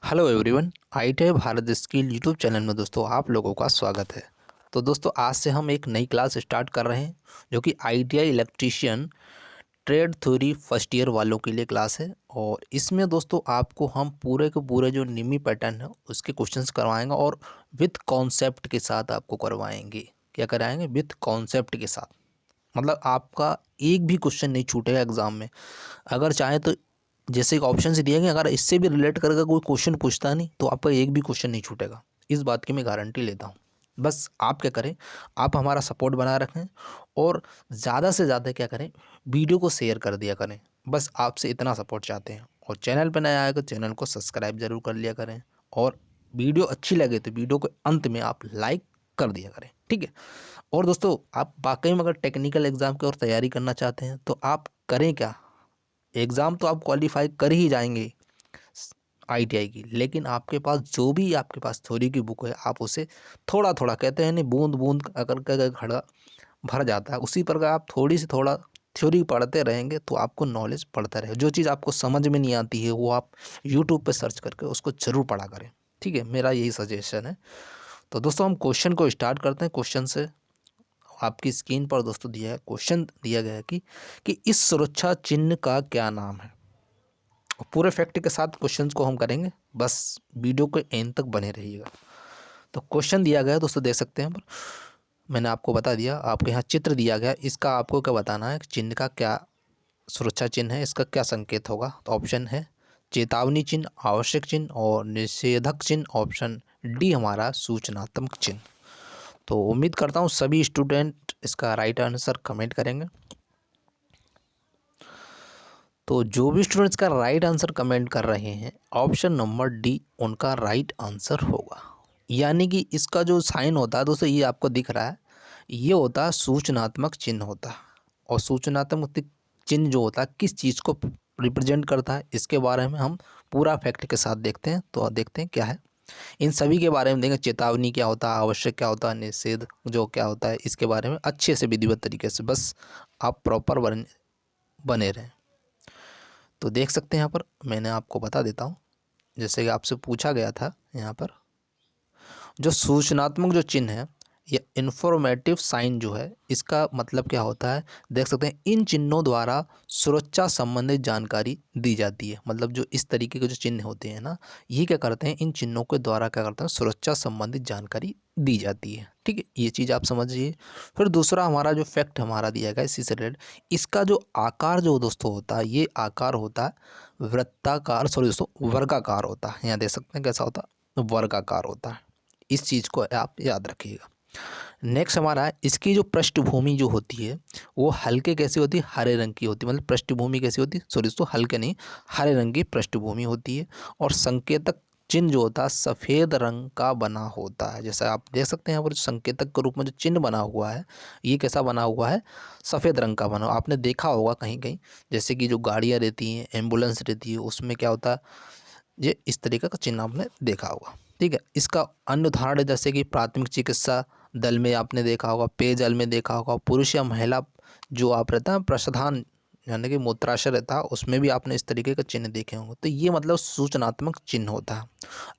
Hello everyone, ITI Bharat skill YouTube channel में दोस्तों आप लोगों का स्वागत है। तो दोस्तों आज से हम एक नई क्लास स्टार्ट कर रहे हैं जो कि ITI electrician trade theory first year वालों के लिए क्लास है। और इसमें दोस्तों आपको हम पूरे के पूरे जो निमी पैटर्न है उसके क्वेश्चंस करवाएंगे और विथ कॉन्सेप्ट के साथ आपको करवाएंगे। क्या कराएंगे? विथ कॉन्सेप्ट के साथ। मतलब आपका एक भी क्वेश्चन नहीं छूटेगा एग्जाम में। अगर चाहे तो जैसे एक ऑप्शन से दिया गया, अगर इससे भी रिलेट करके कोई क्वेश्चन पूछता नहीं तो आपका एक भी क्वेश्चन नहीं छूटेगा। इस बात की मैं गारंटी लेता हूँ। बस आप क्या करें, आप हमारा सपोर्ट बनाए रखें और ज़्यादा से ज़्यादा क्या करें, वीडियो को शेयर कर दिया करें। बस आपसे इतना सपोर्ट चाहते हैं। और चैनल पर नया आए तो चैनल को सब्सक्राइब जरूर कर लिया करें। और वीडियो अच्छी लगे तो वीडियो के अंत में आप लाइक कर दिया करें, ठीक है। और दोस्तों आप वाकई में अगर टेक्निकल एग्ज़ाम की और तैयारी करना चाहते हैं तो आप करें क्या, एग्ज़ाम तो आप क्वालिफाई कर ही जाएंगे आईटीआई की, लेकिन आपके पास जो भी आपके पास थ्योरी की बुक है आप उसे थोड़ा थोड़ा, कहते हैं नहीं, बूंद बूंद अगर घड़ा भर जाता है, उसी प्रकार आप थोड़ी सी थोड़ा थ्योरी पढ़ते रहेंगे तो आपको नॉलेज पढ़ता रहेगा। जो चीज़ आपको समझ में नहीं आती है वो आप यूट्यूब पर सर्च करके उसको ज़रूर पढ़ा करें, ठीक है। मेरा यही सजेशन है। तो दोस्तों हम क्वेश्चन को स्टार्ट करते हैं। क्वेश्चन से आपकी स्क्रीन पर दोस्तों दिया है, क्वेश्चन दिया गया है कि इस सुरक्षा चिन्ह का क्या नाम है। और पूरे फैक्ट के साथ क्वेश्चंस को हम करेंगे, बस वीडियो के एंड तक बने रहिएगा। तो क्वेश्चन दिया गया है दोस्तों, देख सकते हैं पर मैंने आपको बता दिया, आपके यहाँ चित्र दिया गया, इसका आपको क्या बताना है कि चिन्ह का क्या सुरक्षा चिन्ह है, इसका क्या संकेत होगा। तो ऑप्शन है चेतावनी चिन्ह, आवश्यक चिन्ह और निषेधक चिन्ह। ऑप्शन डी हमारा सूचनात्मक चिन्ह। तो उम्मीद करता हूँ सभी स्टूडेंट इसका राइट आंसर कमेंट करेंगे। तो जो भी स्टूडेंट्स का राइट आंसर कमेंट कर रहे हैं, ऑप्शन नंबर डी उनका राइट आंसर होगा। यानी कि इसका जो साइन होता है दोस्तों, ये आपको दिख रहा है, ये होता है सूचनात्मक चिन्ह होता है। और सूचनात्मक चिन्ह जो होता है किस चीज़ को रिप्रेजेंट करता है, इसके बारे में हम पूरा फैक्ट के साथ देखते हैं। तो देखते हैं क्या है, इन सभी के बारे में देखेंगे। चेतावनी क्या होता है, आवश्यक क्या होता है, निषेध जो क्या होता है, इसके बारे में अच्छे से विधिवत तरीके से बस आप प्रॉपर बने रहें। तो देख सकते हैं यहाँ पर मैंने आपको बता देता हूँ, जैसे कि आपसे पूछा गया था, यहाँ पर जो सूचनात्मक जो चिन्ह है या इन्फॉर्मेटिव साइन जो है, इसका मतलब क्या होता है, देख सकते हैं इन चिन्हों द्वारा सुरक्षा संबंधित जानकारी दी जाती है। मतलब जो इस तरीके के जो चिन्ह होते हैं ना, ये क्या करते हैं, इन चिन्हों के द्वारा क्या करते हैं, सुरक्षा संबंधित जानकारी दी जाती है, ठीक है। ये चीज़ आप समझिए। फिर दूसरा हमारा जो फैक्ट हमारा दिया गया इसी से रिलेटेड, इसका जो आकार जो दोस्तों होता है, ये आकार होता है वृत्ताकार, सॉरी दोस्तों वर्गाकार होता है। यहाँ देख सकते हैं कैसा होता है, वर्गाकार होता है। इस चीज़ को आप याद रखिएगा। नेक्स्ट हमारा है, इसकी जो पृष्ठभूमि जो होती है वो हल्के कैसी होती है, हरे रंग की होती है। मतलब पृष्ठभूमि कैसी होती है, सॉरी दोस्तों हल्के नहीं, हरे रंग की पृष्ठभूमि होती है। और संकेतक चिन्ह जो होता है सफ़ेद रंग का बना होता है। जैसा आप देख सकते हैं यहाँ पर जो संकेतक के रूप में जो चिन्ह बना हुआ है, ये कैसा बना हुआ है, सफ़ेद रंग का बना। आपने देखा होगा कहीं कहीं, जैसे कि जो गाड़ियाँ रहती हैं, एम्बुलेंस रहती है, उसमें क्या होता है, ये इस तरीके का चिन्ह आपने देखा होगा, ठीक है। इसका अन्य उदाहरण जैसे कि प्राथमिक चिकित्सा दल में आपने देखा होगा, पेयजल में देखा होगा, पुरुष या महिला जो आप रहता है प्रसाधन यानी कि मूत्राशय रहता है, उसमें भी आपने इस तरीके का चिन्ह देखे होंगे। तो ये मतलब सूचनात्मक चिन्ह होता है।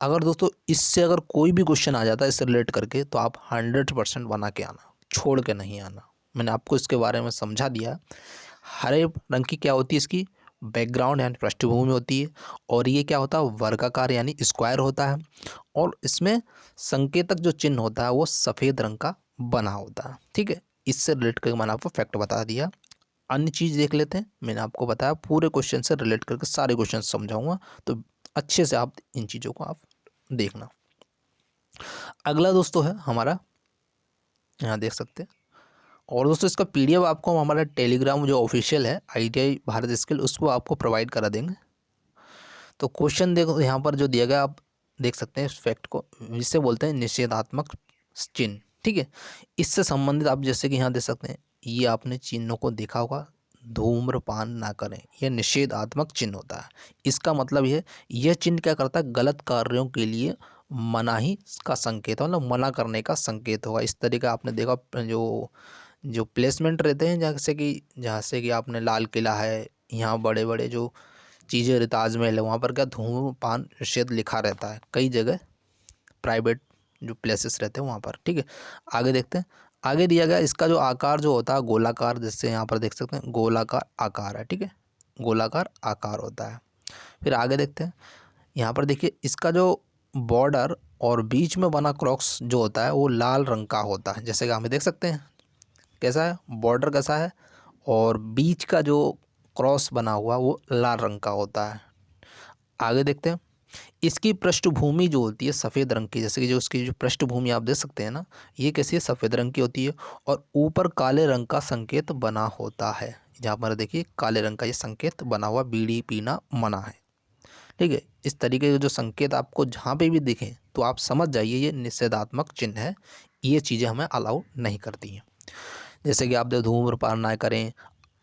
अगर दोस्तों इससे अगर कोई भी क्वेश्चन आ जाता है इससे रिलेट करके, तो आप 100% बना के आना, छोड़ के नहीं आना। मैंने आपको इसके बारे में समझा दिया। हरे रंग की क्या होती है, इसकी बैकग्राउंड यानी पृष्ठभूमि होती है। और ये क्या होता है, वर्गाकार यानी स्क्वायर होता है। और इसमें संकेतक जो चिन्ह होता है वो सफ़ेद रंग का बना होता है, ठीक है। इससे रिलेट करके मैंने आपको फैक्ट बता दिया। अन्य चीज़ देख लेते हैं। मैंने आपको बताया पूरे क्वेश्चन से रिलेट करके सारे क्वेश्चन समझाऊंगा, तो अच्छे से आप इन चीज़ों को आप देखना। अगला दोस्तों है हमारा, यहाँ देख सकते हैं। और दोस्तों इसका पीडीएफ आपको हम हमारा टेलीग्राम जो ऑफिशियल है आईटीआई भारत स्किल, उसको आपको प्रोवाइड करा देंगे। तो क्वेश्चन देखो यहाँ पर जो दिया गया, आप देख सकते हैं इस फैक्ट को, जिससे बोलते हैं निषेधात्मक चिन्ह, ठीक है। इससे संबंधित आप जैसे कि यहाँ देख सकते हैं, ये आपने चिन्हों को देखा होगा, धूम्रपान ना करें, यह निषेधात्मक चिन्ह होता है। इसका मतलब यह चिन्ह क्या करता है, गलत कार्यों के लिए मनाही का संकेत, मतलब मना करने का संकेत होगा। इस तरीके आपने देखा जो जो प्लेसमेंट रहते हैं, जैसे कि आपने लाल किला है, यहाँ बड़े बड़े जो चीज़ें, ताजमहल है, वहाँ पर क्या धूम्रपान निषेध लिखा रहता है कई जगह, प्राइवेट जो प्लेसेस रहते हैं वहाँ पर। ठीक है, आगे देखते हैं। आगे दिया गया इसका जो आकार जो होता है गोलाकार, जिससे यहाँ पर देख सकते हैं गोलाकार आकार है। ठीक है, गोलाकार आकार होता है। फिर आगे देखते हैं, यहाँ पर देखिए इसका जो बॉर्डर और बीच में बना क्रॉस जो होता है वो लाल रंग का होता है। जैसे कि हमें देख सकते हैं कैसा है, बॉर्डर कैसा है, और बीच का जो क्रॉस बना हुआ वो लाल रंग का होता है। आगे देखते हैं, इसकी पृष्ठभूमि जो होती है सफ़ेद रंग की, जैसे कि जो उसकी जो पृष्ठभूमि आप देख सकते हैं ना, ये कैसी है, सफ़ेद रंग की होती है, और ऊपर काले रंग का संकेत बना होता है। जहाँ पर देखिए काले रंग का ये संकेत बना हुआ, बीड़ी पीना मना है। ठीक है, इस तरीके के जो संकेत आपको जहाँ पे भी दिखें तो आप समझ जाइए ये निषेधात्मक चिन्ह है, ये चीज़ें हमें अलाउ नहीं करती हैं। जैसे कि आप धूम्रपान ना करें,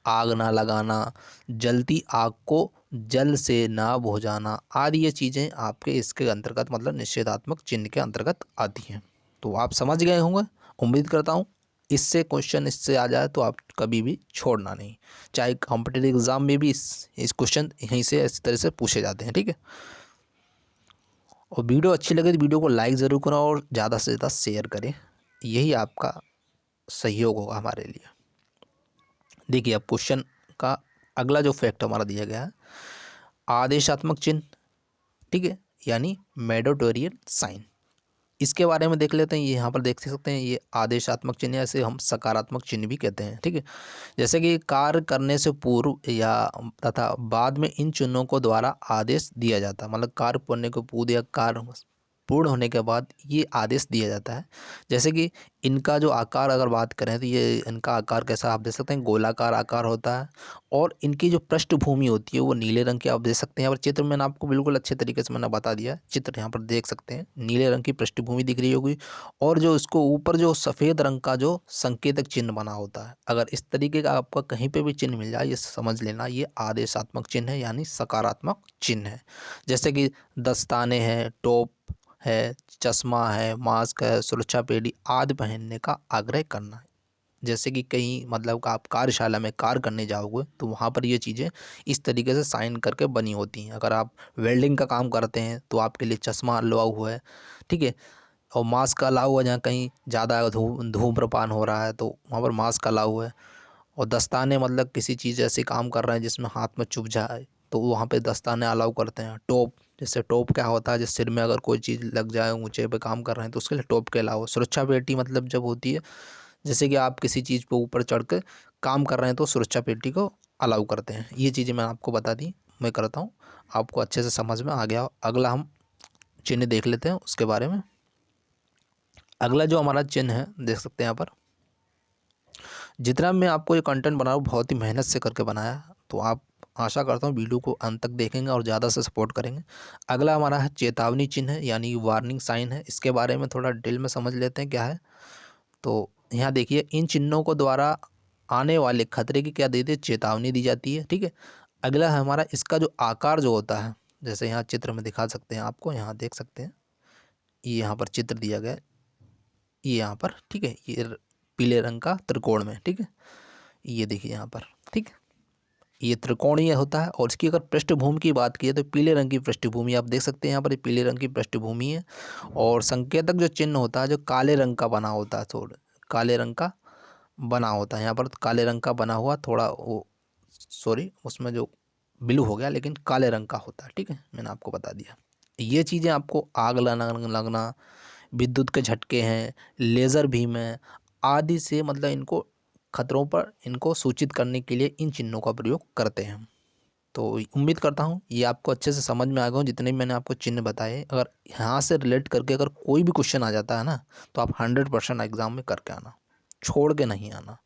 आग ना लगाना, जलती आग को जल से ना बुझाना आदि, ये चीज़ें आपके इसके अंतर्गत मतलब निषेधात्मक चिन्ह के अंतर्गत आती हैं। तो आप समझ गए होंगे, उम्मीद करता हूँ। इससे क्वेश्चन इससे आ जाए तो आप कभी भी छोड़ना नहीं, चाहे कॉम्पिटिटिव एग्ज़ाम में भी इस क्वेश्चन यहीं से इस तरह से पूछे जाते हैं। ठीक है, और वीडियो अच्छी लगे तो वीडियो को लाइक ज़रूर करें और ज़्यादा से ज़्यादा शेयर करें, यही आपका सहयोग होगा हमारे लिए। देखिए अब क्वेश्चन का अगला जो फैक्ट हमारा दिया गया है, आदेशात्मक चिन्ह। ठीक है, यानी मेडिटेरियन साइन, इसके बारे में देख लेते हैं। ये यहाँ पर देख सकते हैं, ये आदेशात्मक चिन्ह, ऐसे हम सकारात्मक चिन्ह भी कहते हैं। ठीक है, जैसे कि कार्य करने से पूर्व या तथा बाद में इन चिन्हों को द्वारा आदेश दिया जाता है, मतलब कार्य करने को पूर्व या कार्य पूर्ण होने के बाद ये आदेश दिया जाता है। जैसे कि इनका जो आकार अगर बात करें तो ये इनका आकार कैसा आप देख सकते हैं, गोलाकार आकार होता है, और इनकी जो पृष्ठभूमि होती है वो नीले रंग की आप देख सकते हैं। और चित्र मैंने आपको बिल्कुल अच्छे तरीके से मैंने बता दिया, चित्र यहाँ पर देख सकते हैं, नीले रंग की पृष्ठभूमि दिख रही होगी, और जो इसको ऊपर जो सफ़ेद रंग का जो संकेतक चिन्ह बना होता है। अगर इस तरीके का आपका कहीं पे भी चिन्ह मिल जाए, ये समझ लेना ये आदेशात्मक चिन्ह है, यानी सकारात्मक चिन्ह है। जैसे कि दस्ताने हैं, टोप है, चश्मा है, मास्क है, सुरक्षा पेटी आदि पहनने का आग्रह करना है। जैसे कि कहीं मतलब आप कार्यशाला में कार्य करने जाओगे तो वहाँ पर ये चीज़ें इस तरीके से साइन करके बनी होती हैं। अगर आप वेल्डिंग का काम करते हैं तो आपके लिए चश्मा अलाउ हुआ है। ठीक है, और मास्क अलाउ हुआ, जहाँ कहीं ज़्यादा धूम्रपान हो रहा है तो वहाँ पर मास्क अलाउ हुआ है। और दस्ताने मतलब किसी चीज़ ऐसे काम कर रहे हैं जिसमें हाथ में चुभ जाए तो वहाँ पे दस्ताने अलाउ करते हैं। टोप, जैसे टोप क्या होता है, जैसे सिर में अगर कोई चीज़ लग जाए, ऊंचे पे काम कर रहे हैं तो उसके लिए टोप के अलावा। सुरक्षा पेटी मतलब जब होती है, जैसे कि आप किसी चीज़ पे ऊपर चढ़ के काम कर रहे हैं तो सुरक्षा पेटी को अलाउ करते हैं। ये चीज़ें मैं आपको बता दी, मैं करता हूँ, आपको अच्छे से समझ में आ गया। अगला हम चिन्ह देख लेते हैं उसके बारे में। अगला जो हमारा चिन्ह है देख सकते हैं यहाँ पर, जितना मैं आपको ये कंटेंट बना रहा हूँ बहुत ही मेहनत से करके बनाया, तो आप आशा करता हूँ वीडियो को अंत तक देखेंगे और ज़्यादा से सपोर्ट करेंगे। अगला हमारा है चेतावनी चिन्ह है, यानी वार्निंग साइन है। इसके बारे में थोड़ा डिटेल में समझ लेते हैं क्या है। तो यहाँ देखिए, इन चिन्हों को द्वारा आने वाले खतरे की क्या देते चेतावनी दी जाती है। ठीक है, अगला है हमारा इसका जो आकार जो होता है, जैसे यहाँ चित्र में दिखा सकते हैं, आपको यहाँ देख सकते हैं, ये यहाँ पर चित्र दिया गया है, ये यहाँ पर। ठीक है, ये पीले रंग का त्रिकोण में। ठीक है, ये देखिए यहाँ पर। ठीक है, ये त्रिकोणीय होता है, और इसकी अगर पृष्ठभूमि की बात की तो पीले रंग की पृष्ठभूमि आप देख सकते हैं यहाँ पर, ये पीले रंग की पृष्ठभूमि है। और संकेतक जो चिन्ह होता है जो काले रंग का बना होता है, थोड़ा काले रंग का बना होता है, यहाँ पर काले रंग का बना हुआ, थोड़ा वो सॉरी उसमें जो ब्लू हो गया, लेकिन काले रंग का होता है। ठीक है, मैंने आपको बता दिया। ये चीज़ें आपको आग लगना, विद्युत के झटके हैं, लेज़र बीम है आदि से मतलब इनको खतरों पर इनको सूचित करने के लिए इन चिन्हों का प्रयोग करते हैं। तो उम्मीद करता हूँ ये आपको अच्छे से समझ में आ गया हो, जितने भी मैंने आपको चिन्ह बताए। अगर यहाँ से रिलेट करके अगर कोई भी क्वेश्चन आ जाता है ना, तो आप 100% एग्ज़ाम में करके आना, छोड़ के नहीं आना।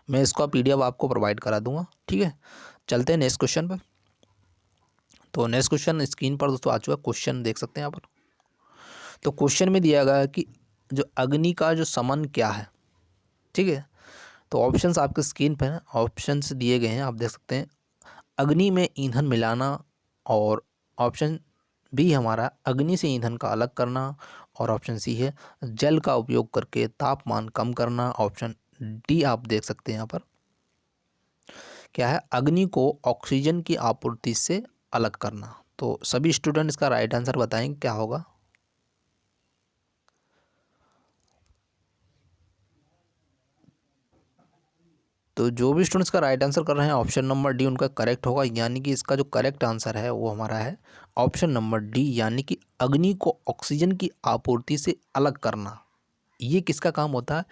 मैं इसका PDF आपको प्रोवाइड करा दूंगा। ठीक है, चलते हैं नेक्स्ट क्वेश्चन पर। तो नेक्स्ट क्वेश्चन स्क्रीन पर दोस्तों आ चुका, क्वेश्चन देख सकते हैं यहाँ पर। तो क्वेश्चन में दिया गया है कि जो अग्नि का जो समन क्या है। ठीक है, तो ऑप्शंस आपके स्क्रीन पर हैं, ऑप्शंस दिए गए हैं, आप देख सकते हैं। अग्नि में ईंधन मिलाना, और ऑप्शन बी हमारा अग्नि से ईंधन का अलग करना, और ऑप्शन सी है जल का उपयोग करके तापमान कम करना। ऑप्शन डी आप देख सकते हैं यहाँ पर क्या है, अग्नि को ऑक्सीजन की आपूर्ति से अलग करना। तो सभी स्टूडेंट इसका राइट आंसर बताएंगे क्या होगा। तो जो भी स्टूडेंट्स का राइट आंसर कर रहे हैं ऑप्शन नंबर डी उनका करेक्ट होगा, यानी कि इसका जो करेक्ट आंसर है वो हमारा है ऑप्शन नंबर डी, यानी कि अग्नि को ऑक्सीजन की आपूर्ति से अलग करना। ये किसका काम होता है?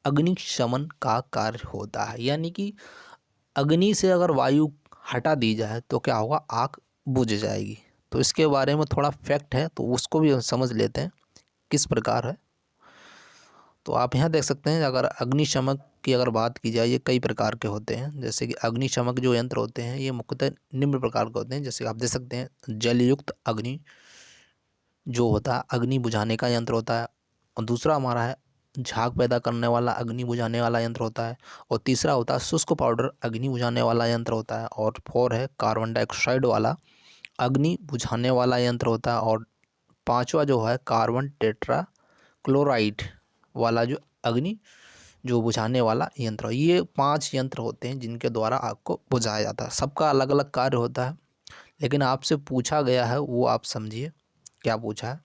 अग्निशमन का कार्य होता है। यानी कि अग्नि से अगर वायु हटा दी जाए तो क्या होगा? आग बुझ जाएगी। तो इसके बारे में थोड़ा फैक्ट है, तो उसको भी समझ लेते हैं किस प्रकार है। तो आप यहाँ देख सकते हैं, अगर अग्निशमक की अगर बात की जाए, ये कई प्रकार के होते हैं। जैसे कि अग्निशमक जो यंत्र होते हैं ये मुख्यतः निम्न प्रकार के होते हैं। जैसे आप देख सकते हैं जलयुक्त अग्नि जो होता है अग्नि बुझाने का यंत्र होता है, और दूसरा हमारा है झाग पैदा करने वाला अग्नि बुझाने वाला यंत्र होता है, और तीसरा होता है शुष्क पाउडर अग्नि बुझाने वाला यंत्र होता है, और फोर है कार्बन डाइऑक्साइड वाला अग्नि बुझाने वाला यंत्र होता है, और पांचवा जो है कार्बन टेट्रा क्लोराइड वाला जो अग्नि जो बुझाने वाला यंत्र। ये 5 यंत्र होते हैं जिनके द्वारा आग को बुझाया जाता है। सबका अलग अलग कार्य होता है, लेकिन आपसे पूछा गया है वो आप समझिए क्या पूछा है।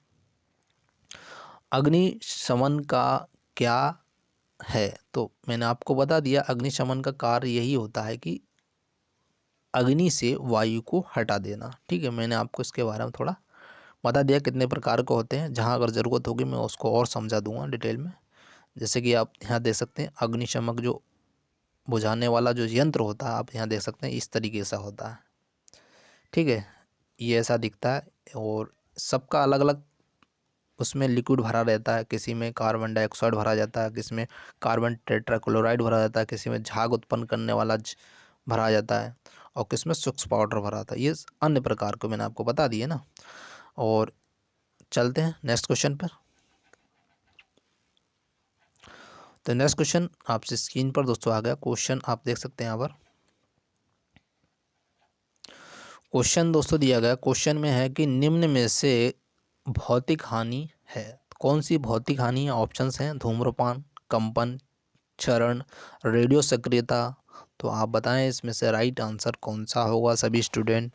अग्निशमन का क्या है? तो मैंने आपको बता दिया, अग्निशमन का कार्य यही होता है कि अग्नि से वायु को हटा देना। ठीक है, मैंने आपको इसके बारे में थोड़ा बता दिया कितने प्रकार के होते हैं। जहाँ अगर ज़रूरत होगी मैं उसको और समझा दूंगा डिटेल में। जैसे कि आप यहाँ देख सकते हैं अग्निशमक जो बुझाने वाला जो यंत्र होता है, आप यहाँ देख सकते हैं इस तरीके से होता है। ठीक है, ये ऐसा दिखता है, और सबका अलग अलग उसमें लिक्विड भरा रहता है। किसी में कार्बन डाइऑक्साइड भरा जाता है, किसी में कार्बन टेट्राक्लोराइड भरा जाता है, किसी में झाग उत्पन्न करने वाला भरा जाता है, और किसी में सूक्ष्म पाउडर भरा जाता है। ये अन्य प्रकार को मैंने आपको बता दिए ना। और चलते हैं नेक्स्ट क्वेश्चन पर। तो नेक्स्ट क्वेश्चन आपसे स्क्रीन पर दोस्तों आ गया। क्वेश्चन आप देख सकते हैं यहाँ पर। क्वेश्चन दोस्तों दिया गया, क्वेश्चन में है कि निम्न में से भौतिक हानि है। कौन सी भौतिक हानि है? ऑप्शंस हैं धूम्रपान, कंपन, क्षरण, रेडियो सक्रियता। तो आप बताएं इसमें से राइट आंसर कौन सा होगा सभी स्टूडेंट।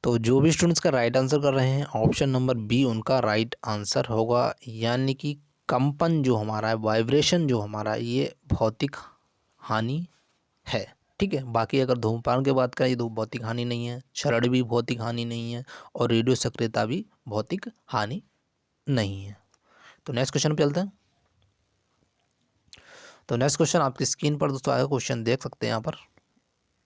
तो जो भी स्टूडेंट्स का राइट आंसर कर रहे हैं ऑप्शन नंबर बी उनका राइट आंसर होगा, यानी कि कंपन जो हमारा है, वाइब्रेशन जो हमारा है, ये भौतिक हानि है। ठीक है, बाकी अगर धूम्रपान की बात करें तो भौतिक हानि नहीं है, क्षरण भी भौतिक हानि नहीं है, और रेडियो सक्रियता भी भौतिक हानि नहीं है। तो नेक्स्ट क्वेश्चन पे चलते हैं। तो नेक्स्ट क्वेश्चन आपकी स्क्रीन पर दोस्तों आया। क्वेश्चन देख सकते हैं यहाँ पर,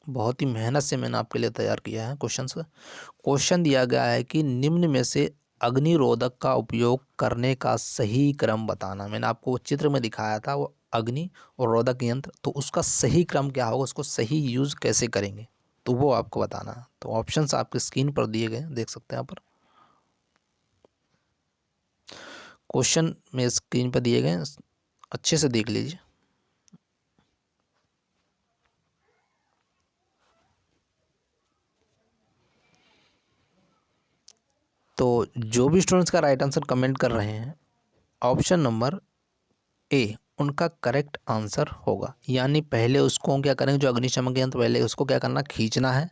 बहुत ही मेहनत से मैंने आपके लिए तैयार किया है क्वेश्चन। क्वेश्चन दिया गया है कि निम्न में से अग्निरोधक का उपयोग करने का सही क्रम बताना। मैंने आपको वो चित्र में दिखाया था वो अग्नि और रोधक यंत्र, तो उसका सही क्रम क्या होगा, उसको सही यूज कैसे करेंगे, तो वो आपको बताना है। तो ऑप्शंस आपकी स्क्रीन पर दिए गए देख सकते हैं यहाँ पर। क्वेश्चन में स्क्रीन पर दिए गए, अच्छे से देख लीजिए। तो जो भी स्टूडेंट्स का राइट आंसर कमेंट कर रहे हैं ऑप्शन नंबर ए उनका करेक्ट आंसर होगा। यानी पहले उसको क्या करेंगे, जो अग्निशमन यंत्र पहले उसको क्या करना, खींचना है,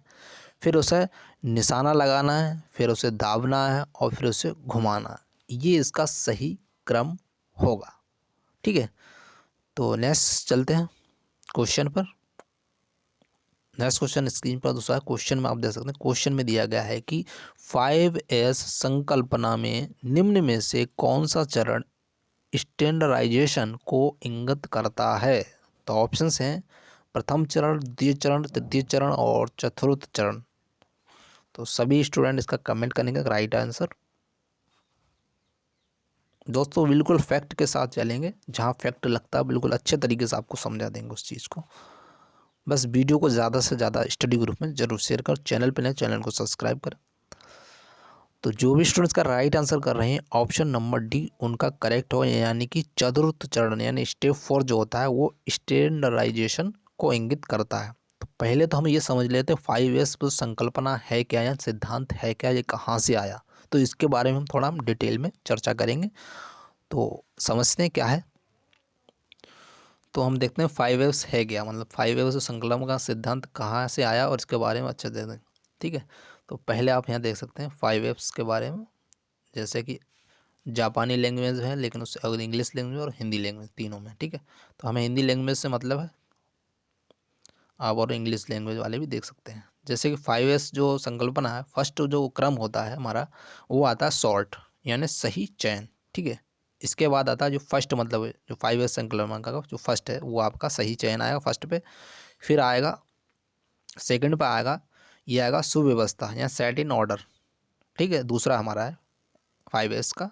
फिर उसे निशाना लगाना है, फिर उसे दाबना है, और फिर उसे घुमाना है। ये इसका सही क्रम होगा। ठीक है, तो नेक्स्ट चलते हैं क्वेश्चन पर। नेक्स्ट क्वेश्चन स्क्रीन पर दूसरा क्वेश्चन में आप देख सकते हैं। क्वेश्चन में दिया गया है कि 5S संकल्पना में निम्न में से कौन सा चरण स्टैंडर्डाइजेशन को इंगित करता है। तो ऑप्शंस हैं प्रथम चरण, द्वितीय चरण, तृतीय चरण और चतुर्थ चरण। तो सभी स्टूडेंट इसका कमेंट करेंगे राइट आंसर। दोस्तों बिल्कुल फैक्ट के साथ चलेंगे, जहाँ फैक्ट लगता है बिल्कुल अच्छे तरीके से आपको समझा देंगे उस चीज़ को। बस वीडियो को ज़्यादा से ज़्यादा स्टडी ग्रुप में जरूर शेयर कर, चैनल पर नए चैनल को सब्सक्राइब करें। तो जो भी स्टूडेंट्स का राइट आंसर कर रहे हैं ऑप्शन नंबर डी उनका करेक्ट हो, यानी कि चतुर्थ चरण यानी स्टेप 4 जो होता है वो स्टैंडर्डाइजेशन को इंगित करता है। तो पहले तो हम ये समझ लेते हैं 5S संकल्पना है क्या, या सिद्धांत है क्या, ये कहाँ से आया। तो इसके बारे में हम थोड़ा डिटेल में चर्चा करेंगे। तो समझते हैं क्या है। तो हम देखते हैं 5Fs है क्या, मतलब 5Fs संकलन का सिद्धांत कहाँ से आया और इसके बारे में अच्छे से देखें। ठीक है, तो पहले आप यहाँ देख सकते हैं 5Fs के बारे में, जैसे कि जापानी लैंग्वेज है, लेकिन उससे अगर इंग्लिश लैंग्वेज और हिंदी लैंग्वेज तीनों में। ठीक है, तो हमें हिंदी लैंग्वेज से मतलब है, आप और इंग्लिश लैंग्वेज वाले भी देख सकते हैं। जैसे कि 5S जो संकल्पना है, फर्स्ट जो क्रम होता है हमारा, वो आता है सॉर्ट यानी सही चयन। ठीक है, इसके बाद आता है जो फर्स्ट, मतलब जो 5S संकल्पना का जो फर्स्ट है वो आपका सही चयन आएगा फर्स्ट पे। फिर आएगा सेकंड पे आएगा, ये आएगा सुव्यवस्था या सेट इन ऑर्डर। ठीक है, दूसरा हमारा है 5S का।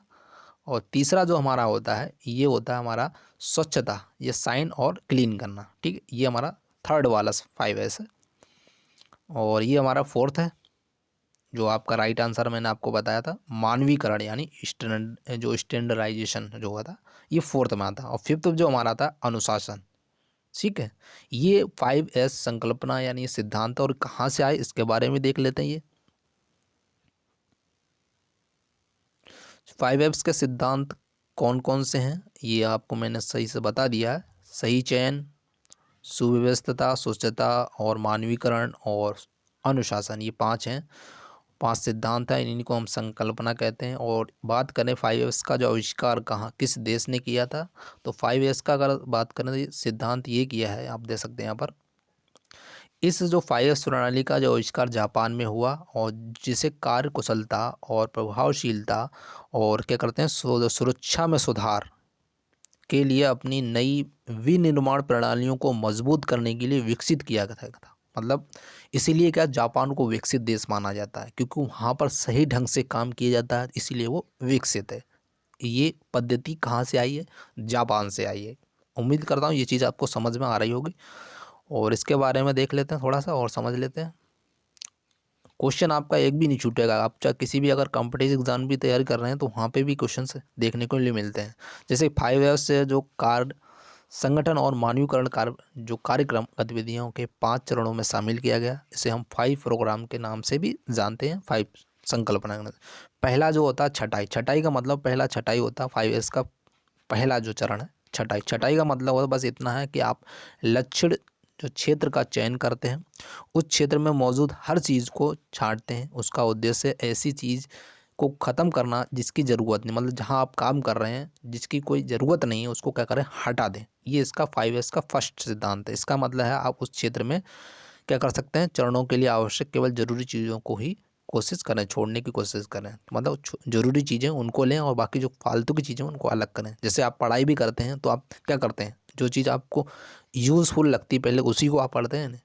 और तीसरा जो हमारा होता है, ये होता है हमारा स्वच्छता, ये साइन और क्लीन करना। ठीक है, ये हमारा थर्ड वाला 5S है। और ये हमारा फोर्थ है, जो आपका राइट आंसर मैंने आपको बताया था, मानवीकरण यानी स्टैंडर्डाइजेशन जो हुआ था, ये फोर्थ में आता। और फिफ्थ जो हमारा था अनुशासन। ठीक है, ये 5S संकल्पना यानी सिद्धांत और कहाँ से आए इसके बारे में देख लेते हैं। ये 5Fs के सिद्धांत कौन कौन से हैं, ये आपको मैंने सही से बता दिया है। सही चयन, सुव्यवस्थता, स्वच्छता और मानवीकरण और अनुशासन, ये 5 हैं, 5 सिद्धांत हैं, इन्हीं को हम संकल्पना कहते हैं। और बात करें 5S का जो आविष्कार कहाँ किस देश ने किया था, तो 5S का अगर बात करें तो सिद्धांत ये किया है, आप देख सकते हैं यहाँ पर, इस जो 5S प्रणाली का जो आविष्कार जापान में हुआ, और जिसे कार्य कुशलता और प्रभावशीलता और क्या करते हैं सुरक्षा में सुधार के लिए अपनी नई विनिर्माण प्रणालियों को मजबूत करने के लिए विकसित किया गया था। मतलब इसीलिए क्या जापान को विकसित देश माना जाता है, क्योंकि वहाँ पर सही ढंग से काम किया जाता है, इसीलिए वो विकसित है। ये पद्धति कहाँ से आई है, जापान से आई है। उम्मीद करता हूँ ये चीज़ आपको समझ में आ रही होगी। और इसके बारे में देख लेते हैं थोड़ा सा और समझ लेते हैं। क्वेश्चन आपका एक भी नहीं छूटेगा, आप चाहे किसी भी अगर कॉम्पिटिटिव एग्जाम भी तैयारी कर रहे हैं तो वहाँ पे भी क्वेश्चन देखने को लिए मिलते हैं। जैसे 5S से जो कार्य संगठन और मानवीकरण कार्य जो कार्यक्रम गतिविधियों के 5 चरणों में शामिल किया गया, इसे हम 5 प्रोग्राम के नाम से भी जानते हैं। 5 संकल्पना। पहला जो होता है छटाई, छटाई का मतलब पहला छटाई होता है 5S का पहला जो चरण है छटाई। छटाई का मतलब होता बस इतना है कि आप लक्षण जो क्षेत्र का चयन करते हैं, उस क्षेत्र में मौजूद हर चीज़ को छांटते हैं। उसका उद्देश्य ऐसी चीज़ को ख़त्म करना जिसकी ज़रूरत नहीं, मतलब जहां आप काम कर रहे हैं जिसकी कोई ज़रूरत नहीं है उसको क्या करें, हटा दें। ये इसका 5S का फर्स्ट सिद्धांत है। इसका मतलब है आप उस क्षेत्र में क्या कर सकते हैं, चरणों के लिए आवश्यक केवल ज़रूरी चीज़ों को ही कोशिश करें, छोड़ने की कोशिश करें। तो मतलब ज़रूरी चीज़ें उनको लें और बाकी जो फालतू की चीज़ें उनको अलग करें। जैसे आप पढ़ाई भी करते हैं तो आप क्या करते हैं, जो चीज़ आपको यूज़फुल लगती है पहले उसी को आप पढ़ते हैं ना।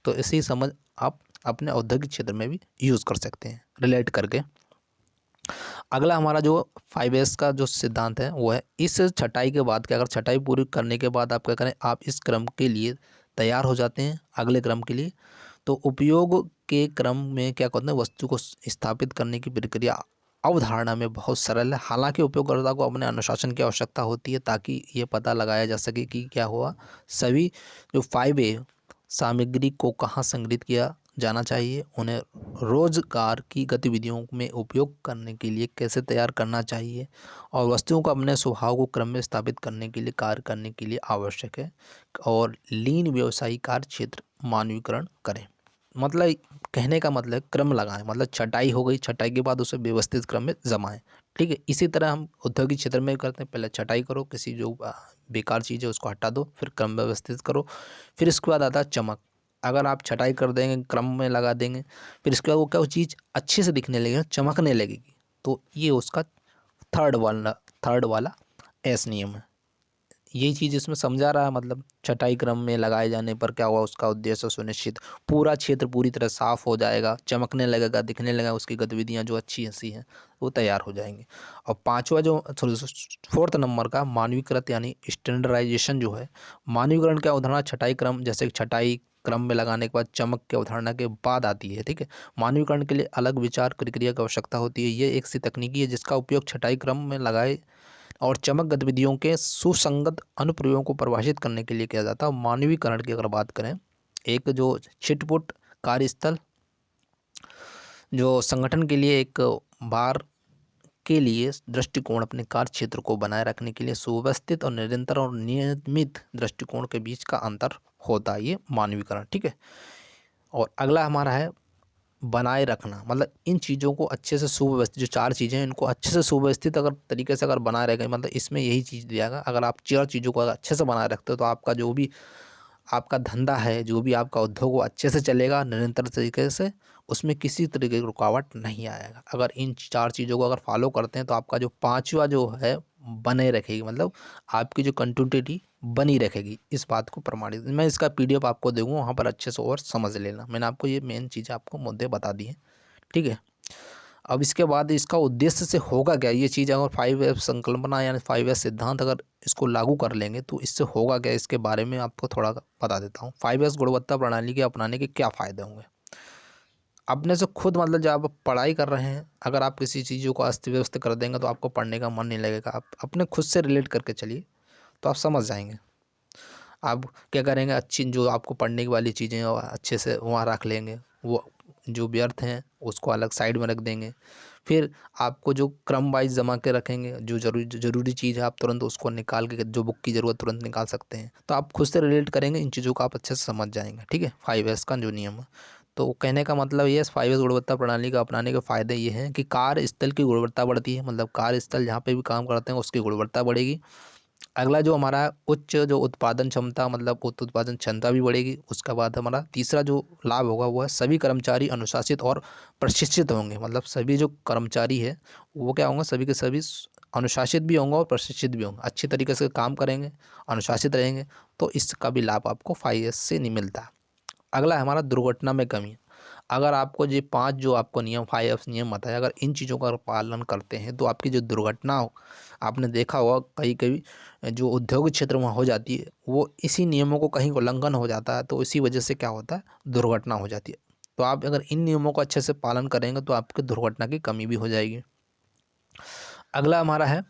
तो इसी समझ आप अपने औद्योगिक क्षेत्र में भी यूज़ कर सकते हैं रिलेट करके। अगला हमारा जो 5S का जो सिद्धांत है वो है इस छटाई के बाद क्या, अगर छटाई पूरी करने के बाद आप क्या करें, आप इस क्रम के लिए तैयार हो जाते हैं अगले क्रम के लिए। तो उपयोग के क्रम में क्या करते हैं, वस्तु को स्थापित करने की प्रक्रिया अवधारणा में बहुत सरल है। हालांकि उपयोगकर्ता को अपने अनुशासन की आवश्यकता होती है ताकि ये पता लगाया जा सके कि क्या हुआ, सभी जो 5A सामग्री को कहाँ संग्रहित किया जाना चाहिए, उन्हें रोजगार की गतिविधियों में उपयोग करने के लिए कैसे तैयार करना चाहिए, और वस्तुओं को अपने स्वभाव को क्रम में स्थापित करने के लिए कार्य करने के लिए आवश्यक है। और लीन व्यवसायिक कार्य क्षेत्र मानवीकरण करें। मतलब कहने का मतलब क्रम लगाएं, मतलब छटाई हो गई, छटाई के बाद उसे व्यवस्थित क्रम में जमाएं। ठीक है, इसी तरह हम औद्योगिक क्षेत्र में करते हैं, पहले छटाई करो, किसी जो बेकार चीज़ है उसको हटा दो, फिर क्रम व्यवस्थित करो, फिर इसके बाद आता है चमक। अगर आप छटाई कर देंगे, क्रम में लगा देंगे, फिर इसके बाद वो क्या, वो चीज़ अच्छे से दिखने लगेगी, चमकने लगेगी। तो ये उसका थर्ड वाला थर्ड वाला एस नियम है। यही चीज़ इसमें समझा रहा है, मतलब छटाई क्रम में लगाए जाने पर क्या हुआ, उसका उद्देश्य सुनिश्चित, पूरा क्षेत्र पूरी तरह साफ हो जाएगा, चमकने लगेगा, दिखने लगेगा, उसकी गतिविधियां जो अच्छी हंसी हैं वो तैयार हो जाएंगी। और पांचवा जो फोर्थ नंबर का मानवीकृत यानी स्टैंडर्डाइजेशन जो है, मानवीकरण की अवधारणा छटाई क्रम, जैसे छटाई क्रम में लगाने के बाद चमक की अवधारणा के बाद आती है। ठीक है, मानवीकरण के लिए अलग विचार प्रक्रिया की आवश्यकता होती है। ये एक सी तकनीकी है जिसका उपयोग छटाई क्रम में लगाए और चमक गतिविधियों के सुसंगत अनुप्रयोगों को परिभाषित करने के लिए किया जाता है। मानवीकरण की अगर बात करें, एक जो छिटपुट कार्यस्थल जो संगठन के लिए एक बार के लिए दृष्टिकोण अपने कार्य क्षेत्र को बनाए रखने के लिए सुव्यवस्थित और निरंतर और नियमित दृष्टिकोण के बीच का अंतर होता है, ये मानवीकरण। ठीक है। और अगला हमारा है बनाए रखना, मतलब इन चीज़ों को अच्छे से सुव्यवस्थित, जो 4 चीज़ें हैं इनको अच्छे से सुव्यवस्थित अगर तरीके से अगर बनाए रखें, मतलब इसमें यही चीज़ दिया गया, अगर आप 4 चीज़ों को अगर अच्छे से बनाए रखते हो तो आपका जो भी आपका धंधा है, जो भी आपका उद्योग वो अच्छे से चलेगा निरंतर तरीके से, उसमें किसी तरीके की रुकावट नहीं आएगा। अगर इन 4 चीज़ों को अगर फॉलो करते हैं तो आपका जो 5वां जो है बने रखेगी, मतलब आपकी जो कंटिन्यूटी बनी रहेगी, इस बात को प्रमाणित। मैं इसका पीडीएफ आपको दूँगा, वहाँ पर अच्छे से और समझ लेना। मैंने आपको ये मेन चीज़ें आपको मुद्दे बता दिए हैं, ठीक है। अब इसके बाद इसका उद्देश्य से होगा क्या, ये चीज़ अगर 5S संकल्पना यानी 5S सिद्धांत अगर इसको लागू कर लेंगे तो इससे होगा क्या, इसके बारे में आपको थोड़ा बता देता हूँ। 5S गुणवत्ता प्रणाली के अपनाने के क्या फ़ायदे होंगे। अपने से खुद, मतलब जब आप पढ़ाई कर रहे हैं, अगर आप किसी चीज़ों को अस्त व्यस्त कर देंगे तो आपको पढ़ने का मन नहीं लगेगा। आप अपने खुद से रिलेट करके चलिए तो आप समझ जाएंगे। आप क्या करेंगे, अच्छी जो आपको पढ़ने वाली चीज़ें हैं वो अच्छे से वहाँ रख लेंगे, वो जो व्यर्थ हैं उसको अलग साइड में रख देंगे। फिर आपको जो क्रम वाइज जमा के रखेंगे, जो ज़रूरी चीज़ है आप तुरंत उसको निकाल के, जो बुक की ज़रूरत तुरंत निकाल सकते हैं। तो आप खुद से रिलेट करेंगे, इन चीज़ों को आप अच्छे से समझ जाएंगे। ठीक है, 5S का जो नियम है, तो कहने का मतलब ये है 5S गुणवत्ता प्रणाली का अपनाने के फ़ायदे ये हैं कि कार्यस्थल की गुणवत्ता बढ़ती है, मतलब कार्यस्थल जहाँ पे भी काम करते हैं उसकी गुणवत्ता बढ़ेगी। अगला जो हमारा उच्च जो उत्पादन क्षमता, मतलब उत्पादन क्षमता भी बढ़ेगी। उसके बाद हमारा तीसरा जो लाभ होगा वो है सभी कर्मचारी अनुशासित और प्रशिक्षित होंगे, मतलब सभी जो कर्मचारी है वो क्या होंगे, सभी के सभी अनुशासित भी होंगे और प्रशिक्षित भी होंगे, अच्छी तरीके से काम करेंगे, अनुशासित रहेंगे। तो इसका भी लाभ आपको 5S से नहीं मिलता। अगला है हमारा दुर्घटना में कमी। अगर आपको ये 5 जो आपको नियम 5S नियम बताया, अगर इन चीज़ों का पालन करते हैं तो आपकी जो दुर्घटना हो, आपने देखा होगा कहीं-कहीं जो उद्योग क्षेत्र में हो जाती है, वो इसी नियमों को कहीं उल्लंघन हो जाता है, तो इसी वजह से क्या होता है, दुर्घटना हो जाती है। तो आप अगर इन नियमों को अच्छे से पालन करेंगे तो आपकी दुर्घटना की कमी भी हो जाएगी। अगला हमारा है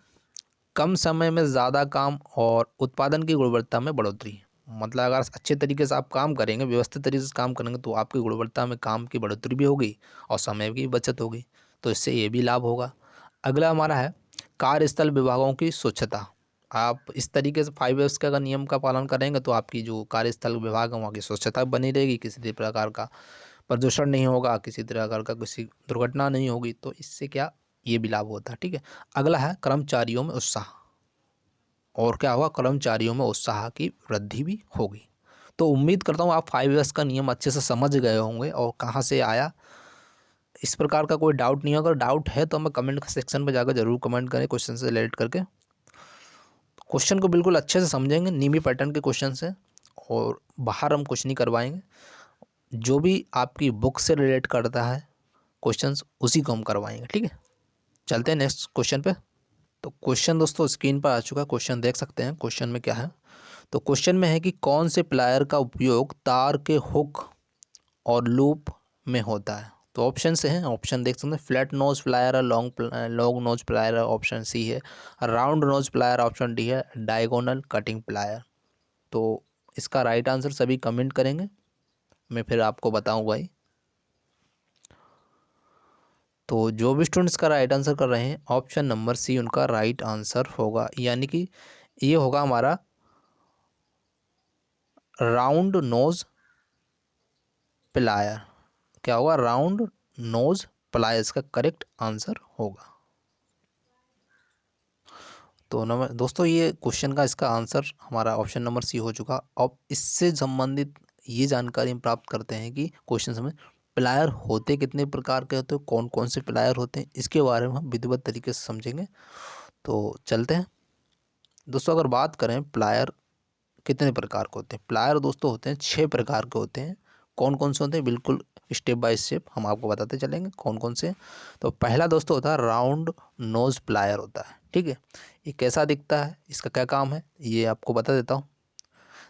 कम समय में ज़्यादा काम और उत्पादन की गुणवत्ता में बढ़ोतरी। मतलब अगर अच्छे तरीके से आप काम करेंगे, व्यवस्थित तरीके से काम करेंगे तो आपकी गुणवत्ता में काम की बढ़ोतरी भी होगी और समय की बचत होगी, तो इससे ये भी लाभ होगा। अगला हमारा है कार्यस्थल विभागों की स्वच्छता। आप इस तरीके से 5S का अगर नियम का पालन करेंगे तो आपकी जो कार्यस्थल विभाग है वहाँ की स्वच्छता बनी रहेगी, किसी भी प्रकार का प्रदूषण नहीं होगा, किसी प्रकार का किसी दुर्घटना नहीं होगी, तो इससे क्या ये भी लाभ होता है। ठीक है। अगला है कर्मचारियों में उत्साह। और क्या होगा, कर्मचारियों में उत्साह की वृद्धि भी होगी। तो उम्मीद करता हूँ आप 5S का नियम अच्छे से समझ गए होंगे और कहाँ से आया, इस प्रकार का कोई डाउट नहीं है। अगर डाउट है तो हमें कमेंट सेक्शन में जाकर जरूर कमेंट करें क्वेश्चन से रिलेट करके। क्वेश्चन को बिल्कुल अच्छे से समझेंगे, नीमी पैटर्न के क्वेश्चन से, और बाहर हम कुछ नहीं करवाएंगे। जो भी आपकी बुक से रिलेट करता है क्वेश्चंस उसी को हम करवाएंगे। ठीक है, चलते हैं नेक्स्ट क्वेश्चन पे। तो क्वेश्चन दोस्तों स्क्रीन पर आ चुका है, क्वेश्चन देख सकते हैं। क्वेश्चन में क्या है, तो क्वेश्चन में है कि कौन से प्लायर का उपयोग तार के हुक और लूप में होता है। तो ऑप्शन से हैं, ऑप्शन देख सकते हैं। फ्लैट नोज प्लायर है, लॉन्ग नोज प्लायर है, ऑप्शन सी है। Round knows plier, option D है डायगोनल कटिंग प्लायर। तो इसका राइट आंसर सभी कमेंट करेंगे, मैं फिर आपको बताऊंगा ही। तो जो भी स्टूडेंट्स का राइट आंसर कर रहे हैं ऑप्शन नंबर सी उनका राइट आंसर होगा, यानी कि ये होगा हमारा राउंड नोज प्लायर। क्या होगा, राउंड नोज प्लायर इसका करेक्ट आंसर होगा। तो दोस्तों ये क्वेश्चन का इसका आंसर हमारा ऑप्शन नंबर सी हो चुका। अब इससे संबंधित ये जानकारी हम प्राप्त करते हैं कि क्वेश्चन में प्लायर होते कितने प्रकार के होते हैं, कौन कौन से प्लायर होते हैं, इसके बारे में हम विधिवत तरीके से समझेंगे। तो चलते हैं दोस्तों। अगर बात करें प्लायर कितने प्रकार के होते हैं, प्लायर दोस्तों होते हैं 6 प्रकार के होते हैं। कौन कौन से होते हैं, बिल्कुल स्टेप बाय स्टेप हम आपको बताते चलेंगे कौन कौन से। तो पहला दोस्तों होता है राउंड नोज प्लायर होता है। ठीक है, ये कैसा दिखता है, इसका क्या काम है, ये आपको बता देता हूँ।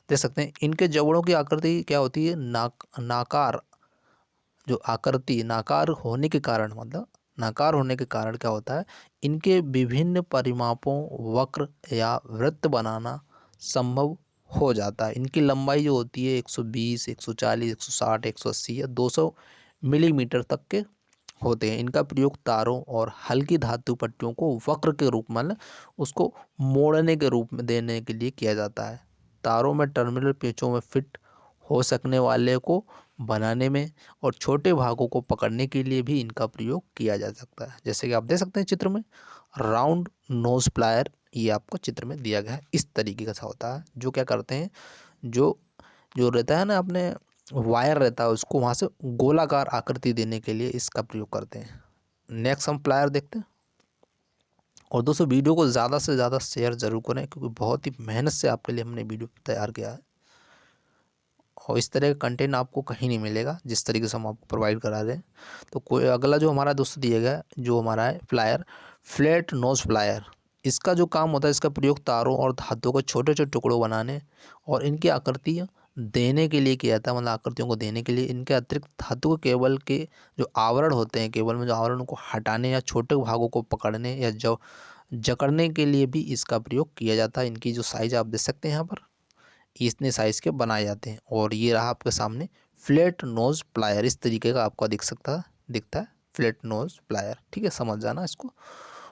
देख सकते हैं इनके जबड़ों की आकृति क्या होती है, नाकार। जो आकृति नाकार होने के कारण, मतलब नाकार होने के कारण क्या होता है, इनके विभिन्न परिमापों वक्र या वृत्त बनाना संभव हो जाता है। इनकी लंबाई जो होती है 120, 140, 160, 180 या 200 मिलीमीटर तक के होते हैं। इनका प्रयोग तारों और हल्की धातु पट्टियों को वक्र के रूप में, मतलब उसको मोड़ने के रूप में देने के लिए किया जाता है। तारों में टर्मिनल पेचों में फिट हो सकने वाले को बनाने में और छोटे भागों को पकड़ने के लिए भी इनका प्रयोग किया जा सकता है। जैसे कि आप देख सकते हैं चित्र में राउंड नोज प्लायर, ये आपको चित्र में दिया गया है। इस तरीके का सा होता है, जो क्या करते हैं, जो जो रहता है ना, अपने वायर रहता है, उसको वहाँ से गोलाकार आकृति देने के लिए इसका प्रयोग करते हैं। नेक्स्ट हम प्लायर देखते हैं। और दोस्तों वीडियो को ज़्यादा से ज़्यादा शेयर ज़रूर करें, क्योंकि बहुत ही मेहनत से आपके लिए हमने वीडियो तैयार किया है और इस तरह का कंटेंट आपको कहीं नहीं मिलेगा जिस तरीके से हम आपको प्रोवाइड करा रहे हैं। तो कोई अगला जो हमारा दोस्तों दिया गया है, जो हमारा है प्लायर, फ्लैट नोज प्लायर। इसका जो काम होता है, इसका प्रयोग तारों और धातुओं को छोटे छोटे टुकड़ों बनाने और इनकी आकृति देने के लिए किया जाता है, मतलब आकृतियों को देने के लिए। इनके अतिरिक्त धातु के केबल के जो आवरण होते हैं, केबल में जो आवरण को हटाने या छोटे भागों को पकड़ने या जो जकड़ने के लिए भी इसका प्रयोग किया जाता है। इनकी जो साइज आप देख सकते हैं यहाँ पर, इतने साइज़ के बनाए जाते हैं। और ये रहा आपके सामने फ्लैट नोज प्लायर, इस तरीके का आपको दिखता है फ्लैट नोज प्लायर। ठीक है, समझ जाना इसको।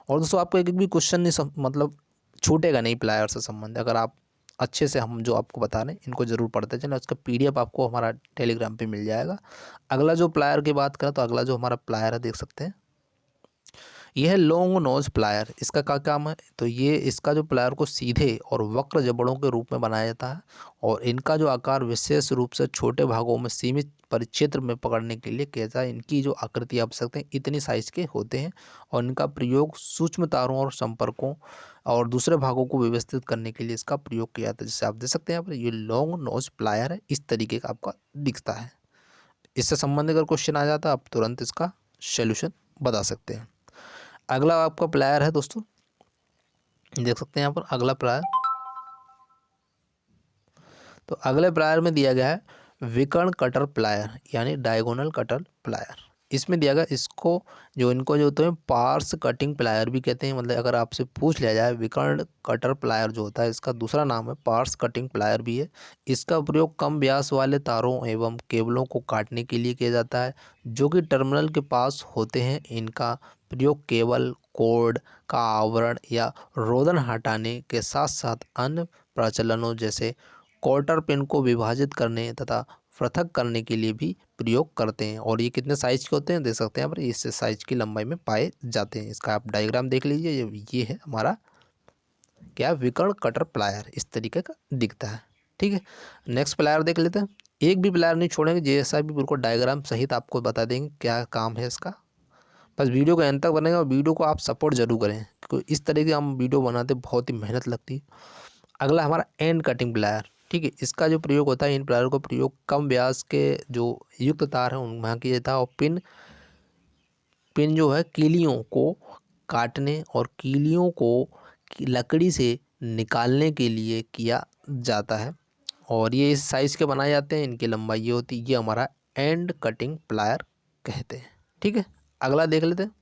और दोस्तों आपको एक भी क्वेश्चन नहीं मतलब छूटेगा नहीं प्लायर से संबंधित, अगर आप अच्छे से हम जो आपको बता रहे हैं इनको ज़रूर पढ़ते चलें। उसका PDF आपको हमारा टेलीग्राम पे मिल जाएगा। अगला जो प्लायर की बात करें, तो अगला जो हमारा प्लायर है देख सकते हैं, यह है लॉन्ग नोज प्लायर। इसका क्या काम है, तो ये इसका जो प्लायर को सीधे और वक्र जबड़ों के रूप में बनाया जाता है और इनका जो आकार विशेष रूप से छोटे भागों में सीमित परिक्षेत्र में पकड़ने के लिए किया जाता है। इनकी जो आकृति आप सकते हैं इतनी साइज के होते हैं और इनका प्रयोग सूक्ष्म तारों और संपर्कों और दूसरे भागों को व्यवस्थित करने के लिए इसका प्रयोग किया जाता है। जैसे आप देख सकते हैं यहाँ पर ये लॉन्ग नोज प्लायर है, इस तरीके का आपका दिखता है। इससे संबंधित अगर क्वेश्चन आ जाता है, आप तुरंत इसका सोल्यूशन बता सकते हैं। अगला आपका प्लायर है दोस्तों, देख सकते हैं यहाँ पर अगला प्लायर। तो अगले प्लायर में दिया गया है विकर्ण कटर प्लायर, यानी डायगोनल कटर प्लायर। इसमें दिया गया इसको इनको जो होते हैं पार्स कटिंग प्लायर भी कहते हैं। मतलब अगर आपसे पूछ लिया जाए, विकर्ण कटर प्लायर जो होता है इसका दूसरा नाम है पार्स कटिंग प्लायर भी है। इसका प्रयोग कम व्यास वाले तारों एवं केबलों को काटने के लिए किया जाता है, जो कि टर्मिनल के पास होते हैं। इनका प्रयोग केबल कोड का आवरण या रोदन हटाने के साथ साथ अन्य प्रचलनों जैसे क्वार्टर पिन को विभाजित करने तथा पृथक करने के लिए भी प्रयोग करते हैं। और ये कितने साइज के होते हैं देख सकते हैं यहाँ पर, इस साइज की लंबाई में पाए जाते हैं। इसका आप डायग्राम देख लीजिए, ये है हमारा क्या, विकर्ण कटर प्लायर, इस तरीके का दिखता है। ठीक है, नेक्स्ट प्लायर देख लेते हैं। एक भी प्लायर नहीं छोड़ेंगे, जैसा भी बिल्कुल डायग्राम सहित आपको बता देंगे क्या काम है इसका। बस वीडियो को अंत तक बनेगा और वीडियो को आप सपोर्ट जरूर करें, क्योंकि इस तरीके हम वीडियो बनाते बहुत ही मेहनत लगती है। अगला हमारा एंड कटिंग प्लायर। ठीक है, इसका जो प्रयोग होता है, इन प्लायर को प्रयोग कम व्यास के जो युक्त तार हैं उनमें किया जाता है और पिन जो है कीलियों को काटने और कीलियों को लकड़ी से निकालने के लिए किया जाता है। और ये इस साइज़ के बनाए जाते हैं, इनकी लंबाई ये होती है। ये हमारा एंड कटिंग प्लायर कहते हैं। ठीक है, अगला देख लेते हैं।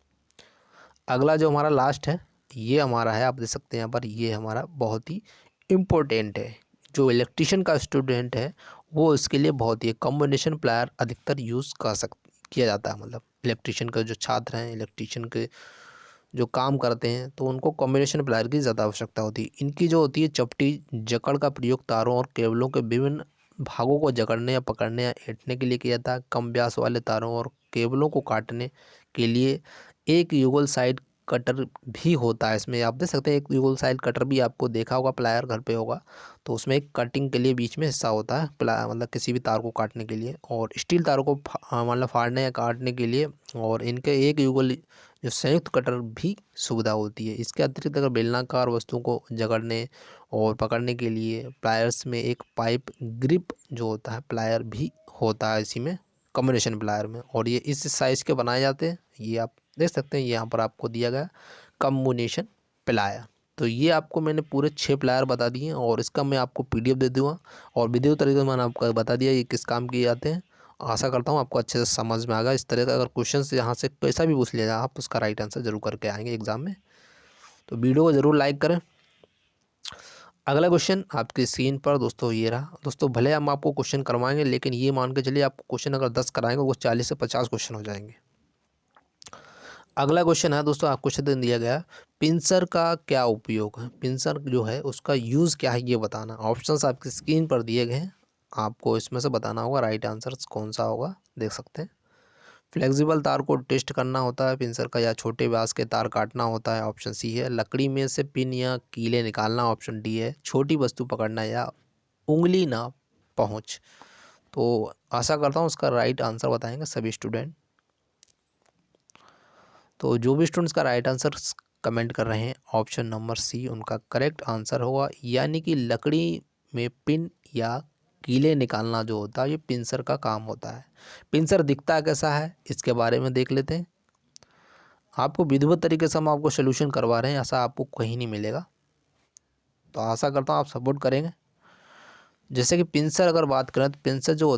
अगला जो हमारा लास्ट है, ये हमारा है, आप देख सकते हैं यहाँ पर, ये हमारा बहुत ही इम्पोर्टेंट है। जो इलेक्ट्रिशियन का स्टूडेंट है वो इसके लिए बहुत ही कॉम्बिनेशन प्लायर अधिकतर यूज़ किया जाता है। मतलब इलेक्ट्रिशियन का जो छात्र हैं, इलेक्ट्रिशियन के जो काम करते हैं, तो उनको कॉम्बिनेशन प्लायर की ज़्यादा आवश्यकता होती है। इनकी जो होती है चपटी जकड़ का प्रयोग तारों और केबलों के विभिन्न भागों को जकड़ने या पकड़ने या ऐंठने के लिए किया जाता है। कम व्यास वाले तारों और केबलों को काटने के लिए एक युगल साइड कटर भी होता है। इसमें आप देख सकते हैं, एक युगल साइड कटर भी आपको देखा होगा, प्लायर घर पे होगा, तो उसमें एक कटिंग के लिए बीच में हिस्सा होता है, मतलब किसी भी तार को काटने के लिए, और स्टील तारों को मतलब फाड़ने या काटने के लिए। और इनके एक युगल जो संयुक्त कटर भी सुविधा होती है। इसके अतिरिक्त अगर बेलनाकार वस्तुओं को जकड़ने और पकड़ने के लिए प्लायर्स में एक पाइप ग्रिप जो होता है प्लायर भी होता है इसी में, कॉम्बिनेशन प्लायर में। और ये इस साइज़ के बनाए जाते हैं। ये आप देख सकते हैं, यहाँ पर आपको दिया गया कॉम्बिनेशन प्लायर। तो ये आपको मैंने पूरे 6 प्लायर बता दिए हैं और इसका मैं आपको PDF दे दूँगा और वीडियो तरीके से मैंने आपको बता दिया ये किस काम किए जाते हैं। आशा करता हूँ आपको अच्छे से समझ में आएगा। इस तरह का अगर क्वेश्चन यहाँ से कैसा भी पूछ लिया जाए, आप उसका राइट आंसर जरूर करके आएंगे एग्जाम में। तो वीडियो को ज़रूर लाइक करें। अगला क्वेश्चन आपकी स्क्रीन पर दोस्तों ये रहा। दोस्तों भले हम आपको क्वेश्चन करवाएंगे, लेकिन ये मान के चलिए आपको क्वेश्चन अगर 10 कराएंगे वो 40 से 50 क्वेश्चन हो जाएंगे। अगला क्वेश्चन है दोस्तों, आपको क्वेश्चन दिया गया है, पिंसर का क्या उपयोग है, पिंसर जो है उसका यूज़ क्या है ये बताना। ऑप्शंस आपकी स्क्रीन पर दिए गए हैं, आपको इसमें से बताना होगा राइट आंसर कौन सा होगा, देख सकते हैं। फ्लेक्सिबल तार को टेस्ट करना होता है पिंसर का, या छोटे व्यास के तार काटना होता है, ऑप्शन सी है। लकड़ी में से पिन या कीले निकालना, ऑप्शन डी है। छोटी वस्तु पकड़ना या उंगली ना पहुँच। तो आशा करता हूँ उसका राइट आंसर बताएंगे सभी स्टूडेंट। तो जो भी स्टूडेंट्स का राइट आंसर कमेंट कर रहे हैं, ऑप्शन नंबर सी उनका करेक्ट आंसर होगा, यानी कि लकड़ी में पिन या कीले निकालना जो होता है ये पिंसर का काम होता है। पिंसर दिखता कैसा है इसके बारे में देख लेते हैं। आपको विधिवत तरीके से हम आपको सोल्यूशन करवा रहे हैं, ऐसा आपको कहीं नहीं मिलेगा, तो आशा करता हूँ आप सपोर्ट करेंगे। जैसे कि पिंसर अगर बात करें तो पिंसर जो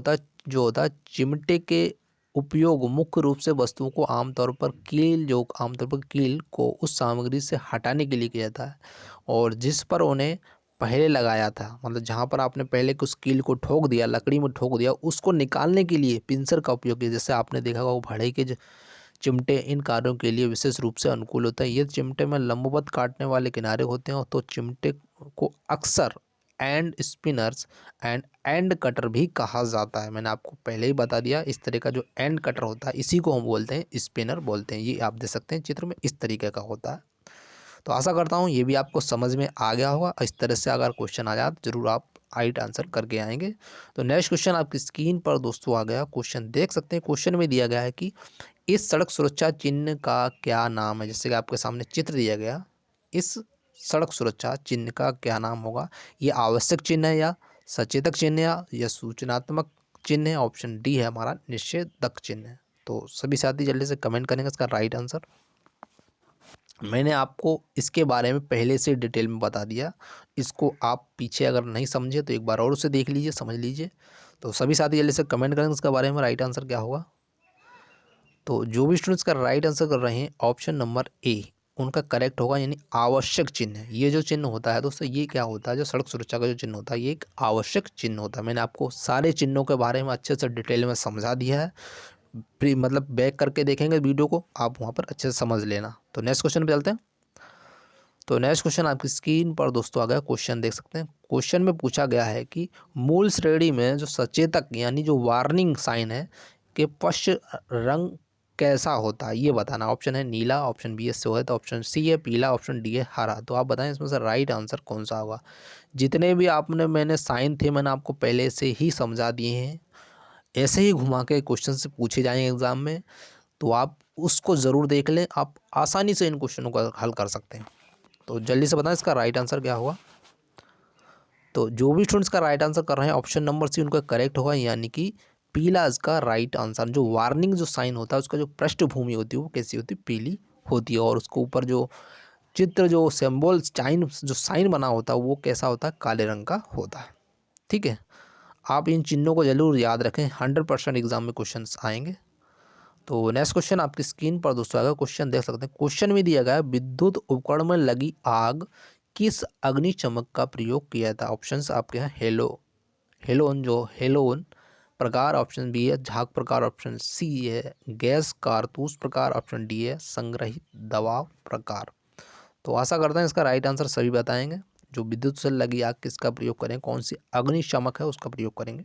होता है चिमटे के उपयोग मुख्य रूप से वस्तुओं को आमतौर पर कील को उस सामग्री से हटाने के लिए किया जाता है, और जिस पर उन्हें पहले लगाया था, मतलब जहाँ पर आपने पहले उस कील को ठोक दिया, लकड़ी में ठोक दिया, उसको निकालने के लिए पिंसर का उपयोग किया। जैसे आपने देखा होगा वो बढ़ई के चिमटे इन कार्यों के लिए विशेष रूप से अनुकूल होता है। ये चिमटे में लंबवत काटने वाले किनारे होते हैं, तो चिमटे को अक्सर एंड स्पिनर्स एंड कटर भी कहा जाता है। मैंने आपको पहले ही बता दिया, इस तरह का जो एंड कटर होता है इसी को हम बोलते हैं स्पिनर बोलते हैं। ये आप देख सकते हैं चित्र में इस तरीके का होता है। तो आशा करता हूँ ये भी आपको समझ में आ गया होगा। इस तरह से अगर क्वेश्चन आ जाए तो जरूर आप राइट आंसर करके आएंगे। तो नेक्स्ट क्वेश्चन आपकी स्क्रीन पर दोस्तों आ गया, क्वेश्चन देख सकते हैं। क्वेश्चन में दिया गया है कि इस सड़क सुरक्षा चिन्ह का क्या नाम है। जैसे कि आपके सामने चित्र दिया गया, इस सड़क सुरक्षा चिन्ह का क्या नाम होगा। ये आवश्यक चिन्ह है, या सचेतक चिन्ह है, या सूचनात्मक चिन्ह है, ऑप्शन डी है हमारा निषेधक चिन्ह है। तो सभी साथी जल्दी से कमेंट करेंगे इसका राइट आंसर। मैंने आपको इसके बारे में पहले से डिटेल में बता दिया, इसको आप पीछे अगर नहीं समझे तो एक बार और उसे देख लीजिए, समझ लीजिए। तो सभी साथी जल्दी से कमेंट करेंगे इसके बारे में राइट आंसर क्या होगा। तो जो भी स्टूडेंट्स का राइट आंसर कर रहे हैं, ऑप्शन नंबर ए उनका करेक्ट होगा, यानी आवश्यक चिन्ह है। ये जो चिन्ह होता है दोस्तों, ये क्या होता है, जो सड़क सुरक्षा का जो चिन्ह होता है ये एक आवश्यक चिन्ह होता है। मैंने आपको सारे चिन्हों के बारे में अच्छे से डिटेल में समझा दिया है। मतलब बैक करके देखेंगे वीडियो को, आप वहाँ पर अच्छे से समझ लेना। तो नेक्स्ट क्वेश्चन पे चलते हैं। तो नेक्स्ट क्वेश्चन आपकी स्क्रीन पर दोस्तों आ गया, क्वेश्चन देख सकते हैं। क्वेश्चन में पूछा गया है कि मूल श्रेणी में जो सचेतक यानी जो वार्निंग साइन है के पश्च रंग कैसा होता है ये बताना। ऑप्शन है नीला, ऑप्शन बी है श्वेत, ऑप्शन सी है पीला, ऑप्शन डी है हरा। तो आप बताएं इसमें से राइट आंसर कौन सा होगा। जितने भी मैंने साइन थे मैंने आपको पहले से ही समझा दिए हैं, ऐसे ही घुमा के क्वेश्चन से पूछे जाएंगे एग्जाम में, तो आप उसको ज़रूर देख लें, आप आसानी से इन क्वेश्चनों का हल कर सकते हैं। तो जल्दी से बताएं इसका राइट आंसर क्या होगा। तो जो भी स्टूडेंट्स का राइट आंसर कर रहे हैं, ऑप्शन नंबर सी उनका करेक्ट होगा, यानी कि पीला इसका राइट आंसर। जो वार्निंग जो साइन होता है उसका जो पृष्ठभूमि होती है वो कैसी होती है, पीली होती है, और उसके ऊपर जो चित्र जो सिंबल साइन बना होता है वो कैसा होता है, काले रंग का होता है। ठीक है, आप इन चिन्हों को जरूर याद रखें, 100% एग्जाम में क्वेश्चन आएंगे। तो नेक्स्ट क्वेश्चन आपकी स्क्रीन पर दोस्तों आएगा, क्वेश्चन देख सकते हैं। क्वेश्चन में दिया गया है विद्युत उपकरण में लगी आग किस अग्निशमक का प्रयोग किया था। ऑप्शंस आपके हैं हेलोन प्रकार, ऑप्शन बी है झाग प्रकार, ऑप्शन सी है गैस कारतूस प्रकार, ऑप्शन डी है संग्रहित दबाव प्रकार। तो आशा करते हैं इसका राइट आंसर सभी बताएंगे। जो विद्युत से लगी आग किसका प्रयोग करें, कौन सी अग्निशमक है उसका प्रयोग करेंगे।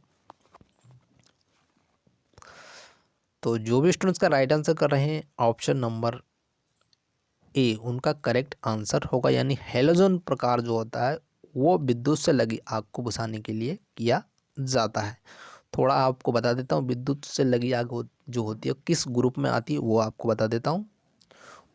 तो जो भी स्टूडेंट्स का राइट आंसर कर रहे हैं, ऑप्शन नंबर ए उनका करेक्ट आंसर होगा, यानी हेलोजन प्रकार जो होता है वो विद्युत से लगी आग को बुझाने के लिए किया जाता है। थोड़ा आपको बता देता हूँ, विद्युत से लगी आग जो होती है किस ग्रुप में आती है वो आपको बता देता हूँ।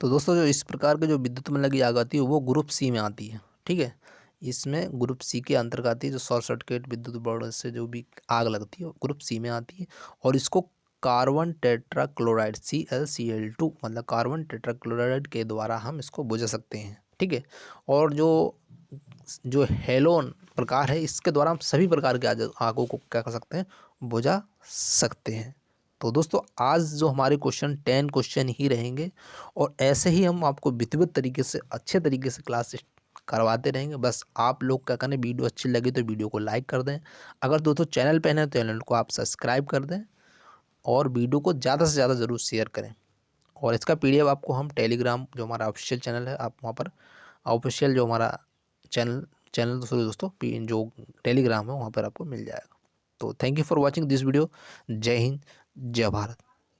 तो दोस्तों जो इस प्रकार के जो विद्युत में लगी आग आती है वो ग्रुप सी में आती है। ठीक है, इसमें ग्रुप सी के अंतर्गत आती है। जो शॉर्ट सर्किट विद्युत बोर्ड से जो भी आग लगती है वो ग्रुप सी में आती है, और इसको कार्बन टेट्राक्लोराइड ClCl2 मतलब कार्बन टेट्राक्लोराइड के द्वारा हम इसको बुझा सकते हैं। ठीक है, और जो जो हेलोन प्रकार है इसके द्वारा हम सभी प्रकार के आगों को क्या कर सकते हैं, बुझा सकते हैं। तो दोस्तों आज जो हमारे क्वेश्चन 10 क्वेश्चन ही रहेंगे, और ऐसे ही हम आपको विधिवत तरीके से अच्छे तरीके से क्लास करवाते रहेंगे। बस आप लोग क्या करें, वीडियो अच्छी लगी तो वीडियो को लाइक कर दें, अगर दोस्तों चैनल पे हैं तो चैनल को आप सब्सक्राइब कर दें, और वीडियो को ज़्यादा से ज़्यादा ज़रूर शेयर करें। और इसका PDF आपको हम टेलीग्राम जो हमारा ऑफिशियल चैनल है, आप वहाँ पर ऑफिशियल जो हमारा चैनल चैनल दोस्तों जो टेलीग्राम है वहाँ पर आपको मिल जाएगा। तो thank you for watching this video. जय हिंद, जय भारत।